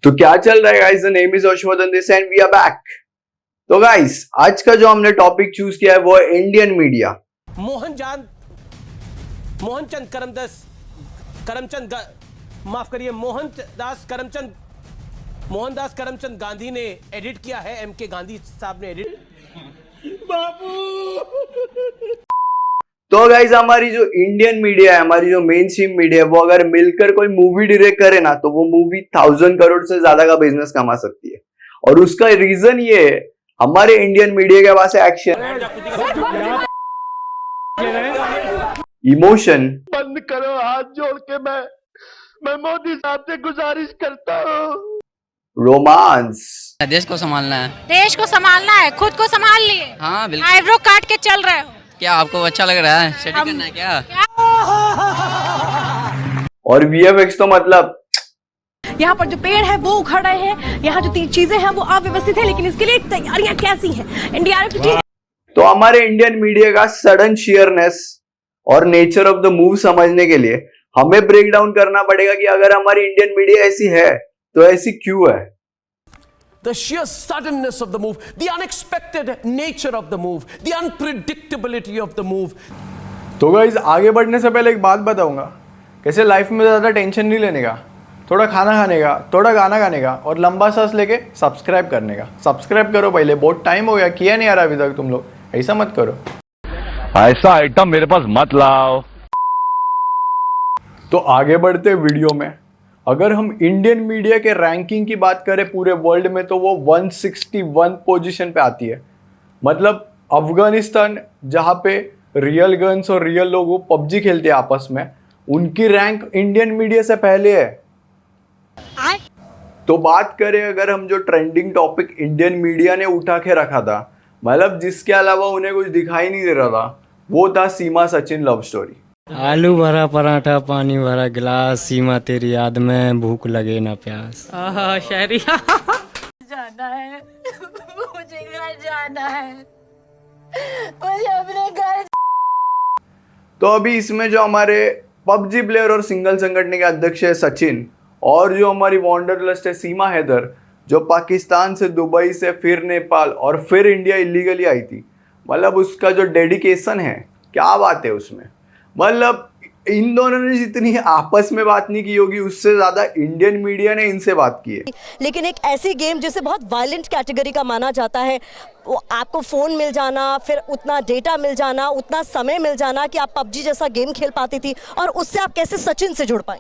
तो क्या चल रहा है guys, the name is Harshvardhan this and we are back. तो गाइस आज का जो हमने टॉपिक चूज किया है वो है इंडियन मीडिया। मोहनचंद मोहनदास करमचंद गांधी ने एडिट किया है, एमके गांधी साहब ने एडिट। तो गाइस हमारी जो इंडियन मीडिया है, हमारी जो मेन स्ट्रीम मीडिया है, वो अगर मिलकर कोई मूवी डायरेक्ट करे ना तो वो मूवी 1000 करोड़ से ज्यादा का बिजनेस कमा सकती है। और उसका रीजन ये है, हमारे इंडियन मीडिया के पास एक्शन, इमोशन, बंद करो हाथ जोड़ के मैं मोदी साहब से गुजारिश करता हूँ, रोमांस। देश को संभालना है, देश को संभालना है, खुद को संभाल लिए। हाँ बिल्कुल। आईब्रो काट के चल रहे हो क्या आपको अच्छा लग रहा है? स्टडी करना है क्या? और वीएफएक्स तो मतलब यहाँ पर जो पेड़ है वो उखड़ रहे हैं, यहाँ जो तीन चीजें हैं वो अव्यवस्थित है, लेकिन इसके लिए तैयारियां कैसी हैं? एनडीआरएफ की टीम। तो हमारे इंडियन मीडिया का सडन शेयरनेस और नेचर ऑफ द मूव समझने के लिए हमें ब्रेक डाउन करना पड़ेगा कि अगर हमारी इंडियन मीडिया ऐसी है तो ऐसी क्यों है। The sheer suddenness of the move, the unexpected nature of the move, the unpredictability of the move. तो गाइस आगे बढ़ने से पहले एक बात बताऊंगा, कैसे लाइफ में ज़्यादा टेंशन नहीं लेने का, थोड़ा खाना खाने का, थोड़ा गाना गाने का और लंबा सांस लेके सब्सक्राइब करने का। सब्सक्राइब करो पहले, बहुत टाइम हो गया, किया नहीं यार अभी तक तुम लोग, ऐसा मत करो। ऐसा आइटम मेरे पास मत लाओ। तो आगे बढ़ते वीडियो में, अगर हम इंडियन मीडिया के रैंकिंग की बात करें पूरे वर्ल्ड में तो वो 161 पोजीशन पे आती है। मतलब अफगानिस्तान जहाँ पे रियल गन्स और रियल लोग पबजी खेलते हैं आपस में, उनकी रैंक इंडियन मीडिया से पहले है। तो बात करें अगर हम जो ट्रेंडिंग टॉपिक इंडियन मीडिया ने उठा के रखा था, मतलब जिसके अलावा उन्हें कुछ दिखाई नहीं दे रहा था, वो था सीमा सचिन लव स्टोरी। आलू भरा पराठा, पानी भरा गिलास, सीमा तेरी याद में, भूख लगे ना प्यास। शहरी जाना है मुझे घर जाना है, मुझे अपने घर। तो अभी इसमें जो हमारे पबजी प्लेयर और सिंगल संगठन के अध्यक्ष है सचिन, और जो हमारी वॉन्डरलस्ट है सीमा हैदर, जो पाकिस्तान से, दुबई से, फिर नेपाल और फिर इंडिया इलीगली आई थी। मतलब उसका जो डेडिकेशन है, क्या बात है उसमें। मतलब इन दोनों ने जितनी आपस में बात नहीं की होगी, उससे ज्यादा इंडियन मीडिया ने इनसे बात की है। लेकिन एक ऐसी गेम जिसे बहुत वायलेंट कैटेगरी का माना जाता है, वो आपको फोन मिल जाना, फिर उतना डेटा मिल जाना, उतना समय मिल जाना कि आप पबजी जैसा गेम खेल पाती थी, और उससे आप कैसे सचिन से जुड़ पाए?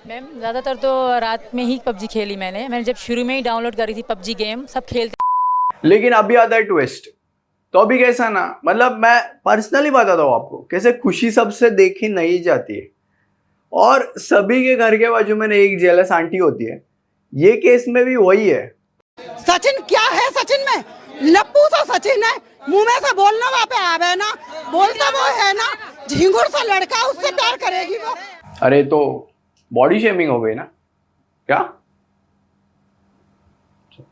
मैम ज़्यादातर तो रात में ही पबजी खेली मैंने जब शुरू में ही डाउनलोड करी थी पबजी गेम, सब खेलते। लेकिन अभी आता है ट्विस्ट। तो अभी कैसा ना, मतलब मैं पर्सनली बताता हूँ आपको, कैसे खुशी सबसे देखी नहीं जाती है और सभी के घर के बाजू में एक जेलस आंटी होती है। ये केस में भी वही है। सचिन क्या है? सचिन में लप्पू सा सचिन है, मुंह में से बोलना वहाँ पे आवे ना, बोलता वो है ना, झिंगुर सा लड़का, उससे प्यार करेगी वो। अरे तो बॉडी शेमिंग हो गई ना क्या?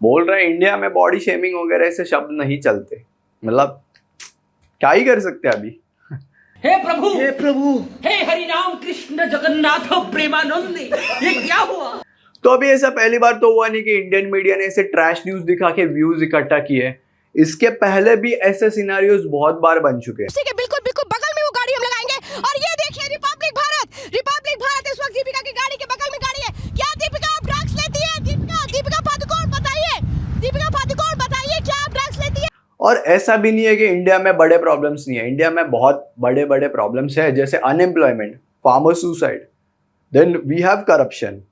बोल रहे इंडिया में बॉडी शेमिंग वगैरह ऐसे शब्द नहीं चलते, मतलब क्या ही कर सकते हैं अभी। हे प्रभु, हे हरि राम कृष्ण जगन्नाथ प्रेमानंद, ये क्या हुआ? तो अभी ऐसा पहली बार तो हुआ नहीं कि इंडियन मीडिया ने ऐसे ट्रैश न्यूज दिखा के व्यूज इकट्ठा किए। इसके पहले भी ऐसे सिनेरियोज बहुत बार बन चुके हैं। बिल्कुल बिल्कुल बगल में वो गाड़ी हम लगाएंगे, और ये देखिए रिपब्लिक भारत इस वक्त दीपिका की गाड़ी के बगल में गाड़ी है। क्या दीपिका आप ड्रग्स लेती है? दीपिका पादुकोण बताइए क्या आप ड्रग्स लेती है? और ऐसा भी नहीं है कि इंडिया में बड़े प्रॉब्लम्स नहीं है, इंडिया में बहुत बड़े बड़े प्रॉब्लम्स है, जैसे unemployment, farmer suicide, then we have corruption,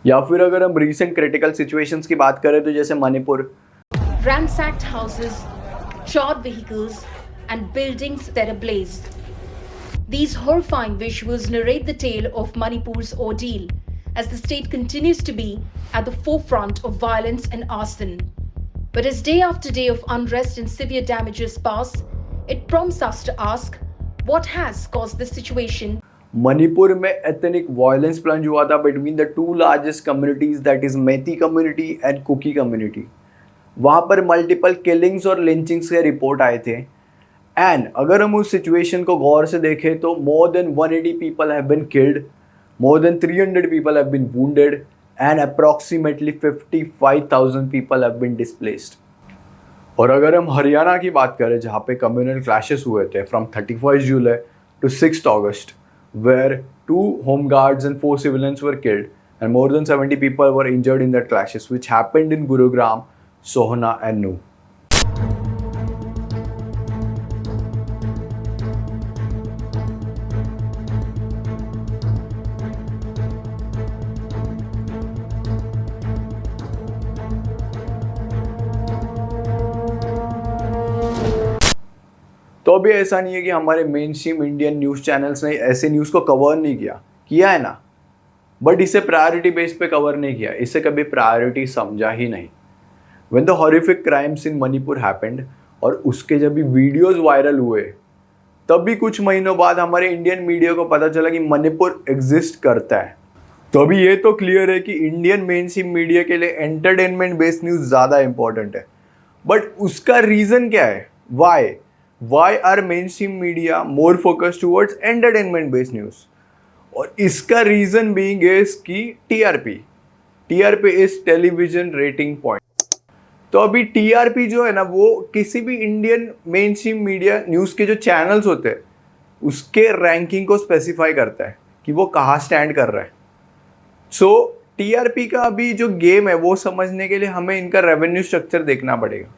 या फिर अगर हम रीसेंट क्रिटिकल सिचुएशंस की बात करें तो जैसे Manipur. Ransacked houses, charred vehicles, and buildings that are ablaze. These horrifying visuals narrate the tale of Manipur's ordeal, as the state continues to be at the forefront of violence and arson. But as day after day of unrest and severe damages pass, it prompts us to ask, what has caused this situation? Manipur में ethnic violence plunge हुआ था between the two largest communities, that is Meitei community and Kuki community. वहाँ पर multiple killings और lynchings के report आए थे। And अगर हम उस सिचुएशन को गौर से देखें तो more than 180 people have been killed, more than 300 people have been wounded, and approximately 55,000 people have been displaced. और अगर हम हरियाणा की बात करें जहाँ पे कम्युनल क्लैशेस हुए थे from 31 July to 6th August, where 2 home guards and 4 civilians were killed and more than 70 people were injured in that clashes, which happened in Gurugram, Sohna and Nuh. तो अभी ऐसा नहीं है कि हमारे main stream Indian news channels ने ऐसे news को कवर नहीं किया है ना, बट इसे प्रायोरिटी बेस पे कवर नहीं किया, इसे कभी प्रायोरिटी समझा ही नहीं. When the horrific crimes in Manipur happened और उसके जब भी वीडियोस वायरल हुए तब भी कुछ महीनों बाद हमारे इंडियन मीडिया को पता चला कि मणिपुर एग्जिस्ट करता है. तो अभी ये तो क्लियर है कि इंडियन मेन स्ट्रीम मीडिया के लिए एंटरटेनमेंट बेस्ड न्यूज़ ज़्यादा इंपॉर्टेंट है, बट उसका रीज़न क्या है? Why are mainstream media more focused towards entertainment based news? और इसका रीजन बीइंग इज कि TRP is television rating point. तो अभी TRP जो है ना वो किसी भी Indian main stream media news के जो चैनल्स होते हैं उसके रैंकिंग को स्पेसिफाई करता है कि वो कहाँ स्टैंड कर रहा है. सो TRP का अभी जो गेम है वो समझने के लिए हमें इनका रेवेन्यू स्ट्रक्चर देखना पड़ेगा.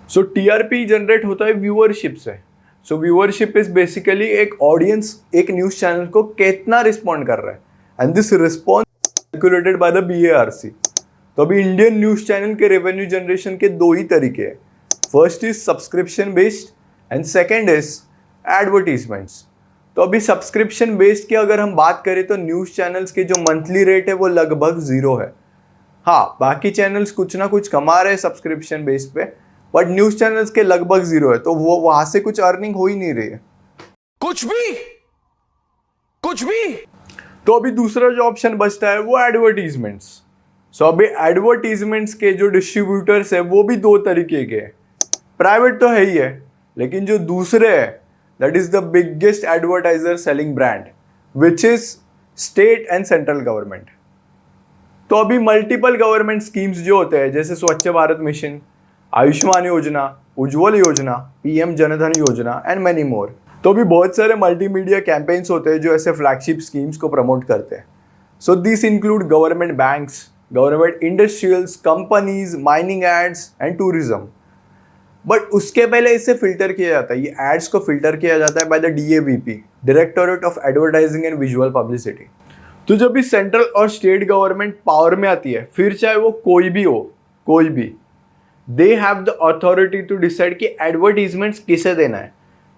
सो TRP जनरेट होता है व्यूअरशिप से. सो व्यूअरशिप इज बेसिकली एक ऑडियंस एक न्यूज़ चैनल को कितना रिस्पॉन्ड कर रहा है and this response calculated by the BARC. तो अभी इंडियन न्यूज़ चैनल के रेवेन्यू जनरेशन के 2 ही तरीके हैं. First is subscription based and second is advertisements. तो अभी सब्सक्रिप्शन बेस्ड की अगर हम बात करें तो न्यूज़ चैनल्स के जो मंथली रेट है वो लगभग 0 है. हाँ, बाकी चैनल्स कुछ ना कुछ कमा रहे हैं सब्सक्रिप्शन बेस पे, बट न्यूज़ चैनल्स के लगभग 0 है, तो वो वहां से कुछ अर्निंग हो ही नहीं रही है. कुछ भी. तो अभी दूसरा जो ऑप्शन बचता है वो एडवर्टीजमेंट्स. सो अभी एडवर्टीजमेंट्स के जो डिस्ट्रीब्यूटर्स है वो भी 2 तरीके के हैं. प्राइवेट तो है ही है, लेकिन जो दूसरे है that is the biggest advertiser selling brand which is state and central government. तो अभी मल्टीपल गवर्नमेंट स्कीम्स जो होते हैं जैसे स्वच्छ भारत मिशन, आयुष्मान योजना, उज्ज्वल योजना, PM जनधन योजना एंड मैनी मोर. तो भी बहुत सारे मल्टीमीडिया कैंपेन्स होते हैं जो ऐसे फ्लैगशिप स्कीम्स को प्रमोट करते हैं. So this include government banks, government industrials, companies, mining aids and tourism. But उसके पहले इसे फिल्टर किया जाता है, ये एड्स को फिल्टर किया जाता है by the DAVP, directorate of advertising and visual publicity. तो जब भी सेंट्रल और स्टेट गवर्नमेंट पावर में आती है, फिर चाहे वो कोई भी they have the authority to decide कि एडवर्टीजमेंट्स किसे देना है,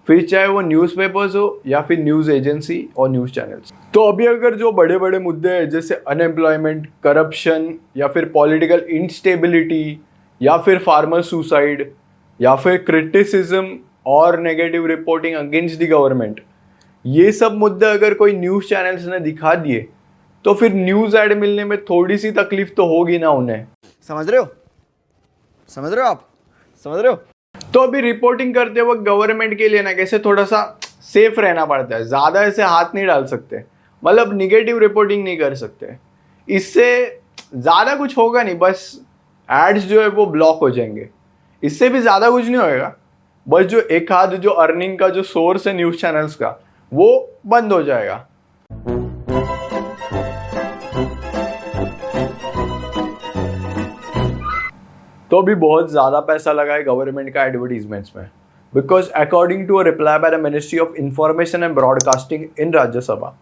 फिर चाहे वो न्यूज़पेपर्स हो या फिर न्यूज़ एजेंसी और न्यूज़ चैनल्स. तो अभी अगर जो बड़े बड़े मुद्दे हैं जैसे अनएम्प्लॉयमेंट, करप्शन या फिर पॉलिटिकल इंस्टेबिलिटी या फिर फार्मर सुसाइड या फिर क्रिटिसिज्म और negative reporting against the government, ये सब मुद्दे अगर कोई न्यूज़ चैनल्स ने दिखा दिए तो फिर न्यूज़ ऐड मिलने में थोड़ी सी तकलीफ तो होगी ना उन्हें. समझ रहे हो आप? तो अभी रिपोर्टिंग करते वक्त गवर्नमेंट के लिए ना कैसे थोड़ा सा सेफ रहना पड़ता है, ज़्यादा ऐसे हाथ नहीं डाल सकते, मतलब निगेटिव रिपोर्टिंग नहीं कर सकते. इससे ज़्यादा कुछ होगा नहीं, बस एड्स जो है वो ब्लॉक हो जाएंगे, इससे भी ज़्यादा कुछ नहीं होएगा. बस जो एक आध जो अर्निंग का जो सोर्स है न्यूज़ चैनल्स का वो बंद हो जाएगा. तो अभी बहुत ज़्यादा पैसा लगा है गवर्नमेंट का एडवर्टीजमेंट्स में, because according to a reply by the ministry of information and broadcasting in Rajya Sabha,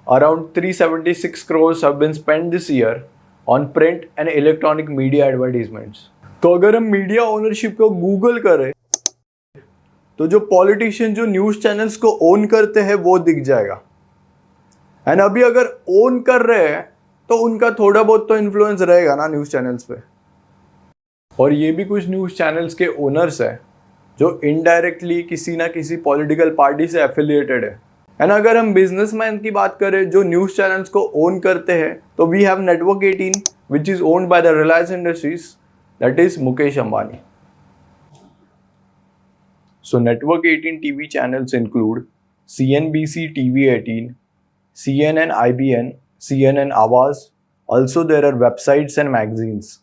around 376 crores have been spent this year on print and electronic media advertisements. तो अगर हम मीडिया ओनरशिप को गूगल करें तो जो politician जो news channels को own करते हैं वो दिख जाएगा. एंड अभी अगर ओन कर रहे हैं तो उनका थोड़ा बहुत तो इन्फ्लुएंस रहेगा ना न्यूज़ चैनल्स पे. और ये भी कुछ न्यूज़ चैनल्स के ओनर्स हैं जो इनडायरेक्टली किसी ना किसी पॉलिटिकल पार्टी से एफिलिएटेड है. एंड अगर हम बिजनेसमैन की बात करें जो न्यूज़ चैनल्स को ओन करते हैं तो we have network 18 which is owned by the Reliance industries, that is Mukesh Ambani. So network 18 TV channels include CNBC TV 18, CNN IBN, CNN Awaaz, also there are websites and magazines.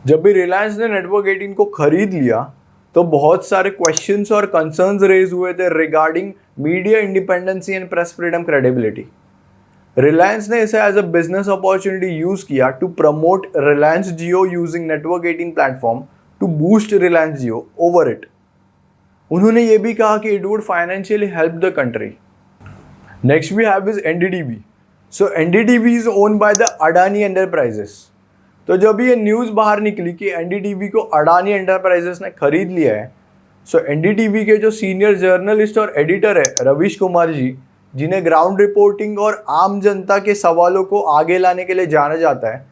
जब भी रिलायंस ने network 18 को खरीद लिया तो बहुत सारे क्वेश्चंस और कंसर्न्स रेज हुए थे regarding media independency and press freedom credibility. Reliance ने इसे as a business opportunity use किया to promote Reliance Jio using network 18 platform to boost Reliance Jio over it. उन्होंने ये भी कहा कि it would financially help the country. Next we have is NDTV. So NDTV is owned by the Adani enterprises. तो जब ये news बाहर निकली कि एनडीटीवी को अडानी एंटरप्राइजेस ने खरीद लिया है, सो एनडीटीवी के जो सीनियर जर्नलिस्ट और एडिटर है रवीश कुमार जी, जिन्हें ग्राउंड रिपोर्टिंग और आम जनता के सवालों को आगे लाने के लिए जाना जाता है,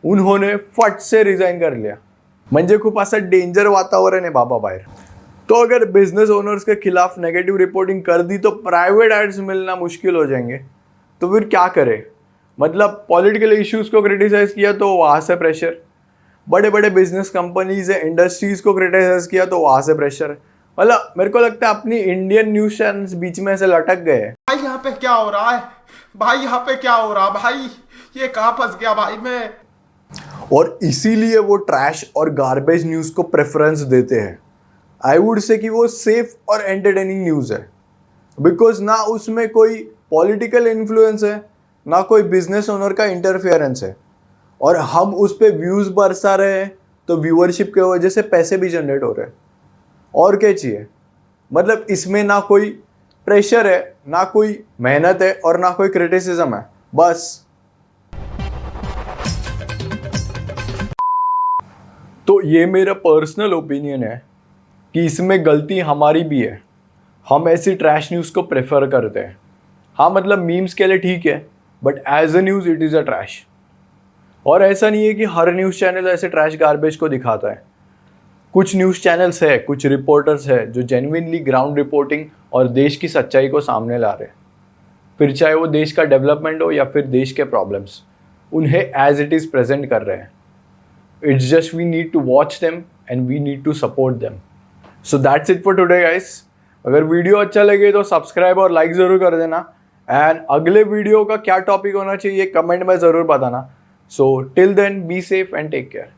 उन्होंने फट से रिजाइन कर लिया। म्हणजे खूप असं डेंजर वातावरण आहे बाबा बाहेर। तो अगर बिजनेस ओनर्स के खिलाफ नेगेटिव रिपोर्टिंग कर दी तो प्राइवेट एड्स मिलना मुश्किल हो जाएंगे। तो फिर क्या करें? मतलब पॉलिटिकल इश्यूज़ को क्रिटिसाइज़ किया तो वहाँ से प्रेशर, बड़े बड़े बिजनेस कंपनीज है इंडस्ट्रीज़ को क्रिटिसाइज़ किया तो वहाँ से प्रेशर। मतलब मेरे को लगता है अपनी इंडियन न्यूज़ चैनल्स बीच में ऐसे लटक गए हैं। भाई यहाँ पे क्या हो रहा है? भाई यहाँ पे क्या हो रहा? भाई ये कहाँ फंस गया भाई मैं? और इसीलिए वो ट्रैश और गार्बेज न्यूज़ को प्रेफरेंस देते हैं। आई वुड से कि वो सेफ और एंटरटेनिंग न्यूज़ है, बिकॉज ना उसमें कोई पॉलिटिकल इन्फ्लुएंस है, ना कोई बिजनेस ओनर का इंटरफेरेंस है, और हम उस पर व्यूज़ बरसा रहे हैं तो व्यूअरशिप के वजह से पैसे भी जनरेट हो रहे हैं। और क्या चाहिए? मतलब इसमें ना कोई प्रेशर है, ना कोई मेहनत है, और ना कोई क्रिटिसिज्म है, बस। तो ये मेरा पर्सनल ओपिनियन है कि इसमें गलती हमारी भी है। हम ऐसी ट्रैश न्यूज़ को प्रेफर करते हैं। हाँ, मतलब मीम्स के लिए ठीक है, but as a news it is a trash. और ऐसा नहीं है कि हर न्यूज़ चैनल ऐसे ट्रैश गार्बेज को दिखाता है। कुछ न्यूज़ चैनल्स है, कुछ रिपोर्टर्स है जो जेन्युइनली ग्राउंड रिपोर्टिंग और देश की सच्चाई को सामने ला रहे हैं। फिर चाहे वो देश का डेवलपमेंट हो या फिर देश के प्रॉब्लम्स, उन्हें एज इट इज़ प्रेजेंट कर रहे हैं। It's just we need to watch them and we need to support them. So that's it for today guys. अगर वीडियो अच्छा लगे तो सब्सक्राइब और लाइक ज़रूर कर देना, एंड अगले वीडियो का क्या टॉपिक होना चाहिए कमेंट में ज़रूर बताना। So till then be safe and take care.